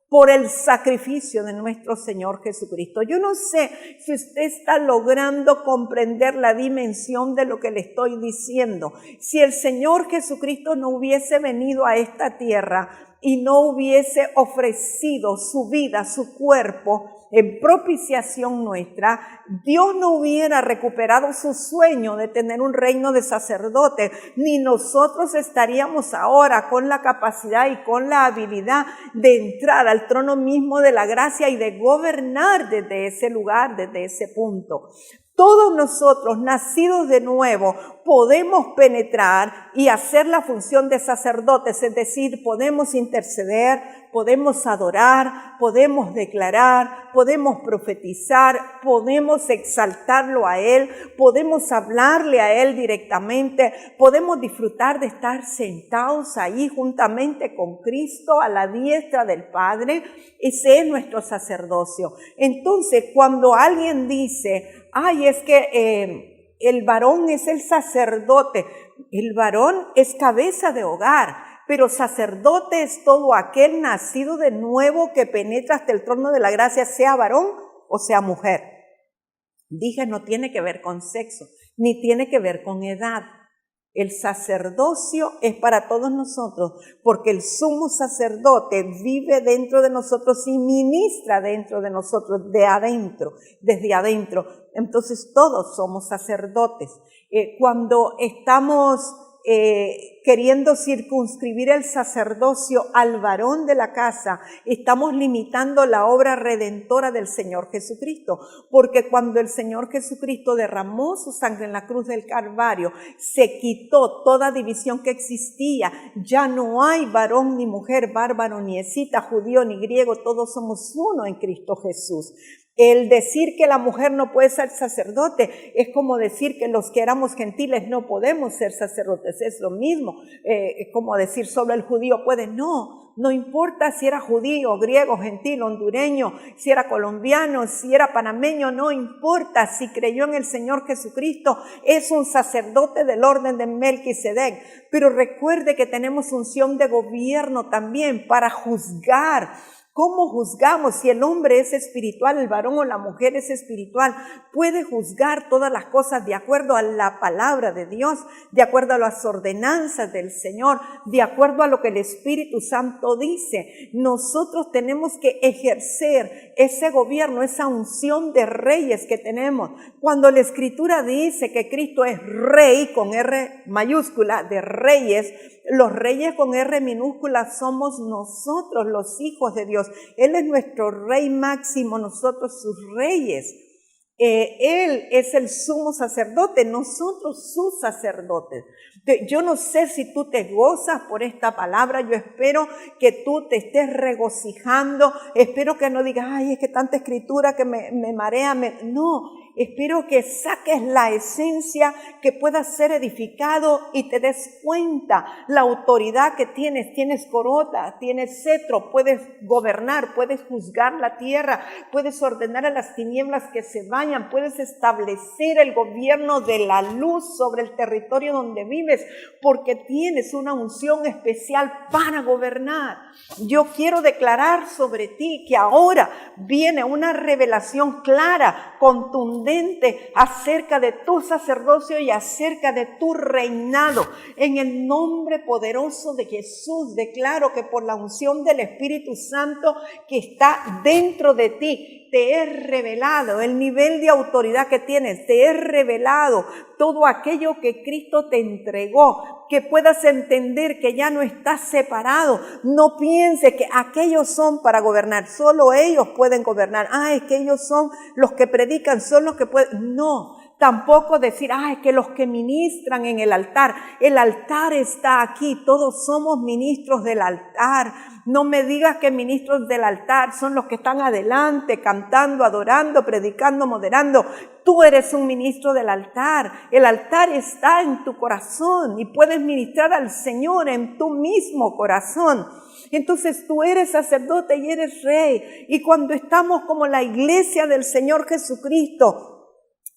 por el sacrificio de nuestro Señor Jesucristo. Yo no sé si usted está logrando comprender la dimensión de lo que le estoy diciendo. Si el Señor Jesucristo no hubiese venido a esta tierra y no hubiese ofrecido su vida, su cuerpo, en propiciación nuestra, Dios no hubiera recuperado su sueño de tener un reino de sacerdotes, ni nosotros estaríamos ahora con la capacidad y con la habilidad de entrar al trono mismo de la gracia y de gobernar desde ese lugar, desde ese punto. Todos nosotros, nacidos de nuevo, podemos penetrar y hacer la función de sacerdotes, es decir, podemos interceder, podemos adorar, podemos declarar, podemos profetizar, podemos exaltarlo a Él, podemos hablarle a Él directamente, podemos disfrutar de estar sentados ahí juntamente con Cristo a la diestra del Padre. Ese es nuestro sacerdocio. Entonces, cuando alguien dice, ay, es que el varón es el sacerdote, el varón es cabeza de hogar, pero sacerdote es todo aquel nacido de nuevo que penetra hasta el trono de la gracia, sea varón o sea mujer. Dije, no tiene que ver con sexo, ni tiene que ver con edad. El sacerdocio es para todos nosotros, porque el sumo sacerdote vive dentro de nosotros y ministra dentro de nosotros, de adentro, desde adentro. Entonces todos somos sacerdotes. Cuando estamos queriendo circunscribir el sacerdocio al varón de la casa, estamos limitando la obra redentora del Señor Jesucristo, porque cuando el Señor Jesucristo derramó su sangre en la cruz del Calvario, se quitó toda división que existía. Ya no hay varón ni mujer, bárbaro ni escita, judío ni griego, todos somos uno en Cristo Jesús. El decir que la mujer no puede ser sacerdote es como decir que los que éramos gentiles no podemos ser sacerdotes. Es lo mismo, es como decir solo el judío puede. No importa si era judío, griego, gentil, hondureño, si era colombiano, si era panameño, no importa. Si creyó en el Señor Jesucristo, es un sacerdote del orden de Melquisedec. Pero recuerde que tenemos unción de gobierno también para juzgar. ¿Cómo juzgamos? Si el hombre es espiritual, el varón o la mujer es espiritual, puede juzgar todas las cosas de acuerdo a la palabra de Dios, de acuerdo a las ordenanzas del Señor, de acuerdo a lo que el Espíritu Santo dice. Nosotros tenemos que ejercer ese gobierno, esa unción de reyes que tenemos. Cuando la Escritura dice que Cristo es rey con R mayúscula de reyes, los reyes con R minúscula somos nosotros, los hijos de Dios. Él es nuestro rey máximo, nosotros sus reyes. Él es el sumo sacerdote, nosotros sus sacerdotes. Yo no sé si tú te gozas por esta palabra, yo espero que tú te estés regocijando, espero que no digas, ay, es que tanta escritura que me marea, no. Espero que saques la esencia, que puedas ser edificado y te des cuenta la autoridad que tienes. Tienes corona, tienes cetro, puedes gobernar, puedes juzgar la tierra, puedes ordenar a las tinieblas que se vayan, puedes establecer el gobierno de la luz sobre el territorio donde vives, porque tienes una unción especial para gobernar. Yo quiero declarar sobre ti que ahora viene una revelación clara, contundente, acerca de tu sacerdocio y acerca de tu reinado. En el nombre poderoso de Jesús, declaro que por la unción del Espíritu Santo que está dentro de ti, te he revelado el nivel de autoridad que tienes, te he revelado todo aquello que Cristo te entregó, que puedas entender que ya no estás separado. No pienses que aquellos son para gobernar, solo ellos pueden gobernar. Es que ellos son los que predican, son los que pueden. No. Tampoco decir, es que los que ministran en el altar está aquí, todos somos ministros del altar. No me digas que ministros del altar son los que están adelante, cantando, adorando, predicando, moderando. Tú eres un ministro del altar. El altar está en tu corazón y puedes ministrar al Señor en tu mismo corazón. Entonces tú eres sacerdote y eres rey. Y cuando estamos como la iglesia del Señor Jesucristo,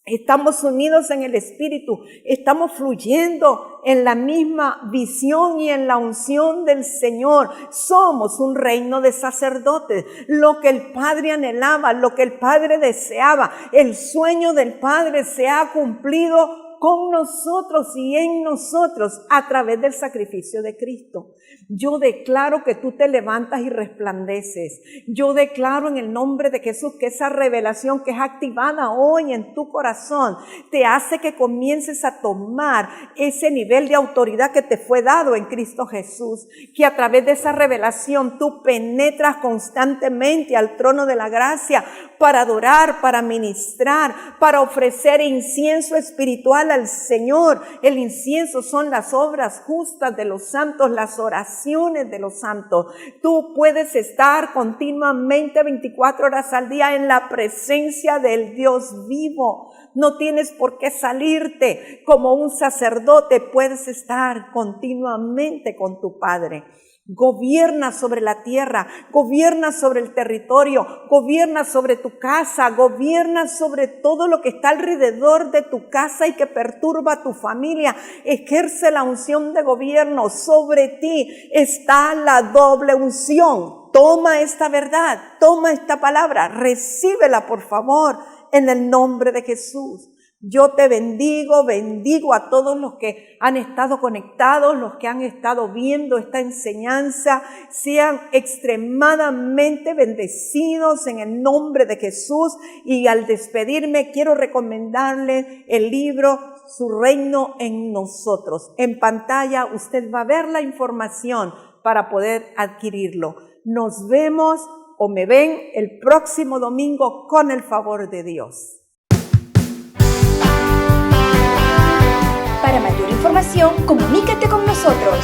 estamos unidos en el Espíritu, estamos fluyendo en la misma visión y en la unción del Señor. Somos un reino de sacerdotes. Lo que el Padre anhelaba, lo que el Padre deseaba, el sueño del Padre se ha cumplido con nosotros y en nosotros a través del sacrificio de Cristo. Yo declaro que tú te levantas y resplandeces. Yo declaro en el nombre de Jesús que esa revelación que es activada hoy en tu corazón te hace que comiences a tomar ese nivel de autoridad que te fue dado en Cristo Jesús, que a través de esa revelación tú penetras constantemente al trono de la gracia para adorar, para ministrar, para ofrecer incienso espiritual al Señor. El incienso son las obras justas de los santos, las oraciones de los santos. Tú puedes estar continuamente 24 horas al día en la presencia del Dios vivo. No tienes por qué salirte como un sacerdote, puedes estar continuamente con tu Padre. Gobierna sobre la tierra, gobierna sobre el territorio, gobierna sobre tu casa, gobierna sobre todo lo que está alrededor de tu casa y que perturba a tu familia. Ejerce la unción de gobierno. Sobre ti está la doble unción. Toma esta verdad, toma esta palabra, recíbela por favor en el nombre de Jesús. Yo te bendigo a todos los que han estado conectados, los que han estado viendo esta enseñanza, sean extremadamente bendecidos en el nombre de Jesús. Y al despedirme quiero recomendarle el libro Su Reino en Nosotros. En pantalla usted va a ver la información para poder adquirirlo. Nos vemos o me ven el próximo domingo con el favor de Dios. Para mayor información, comunícate con nosotros.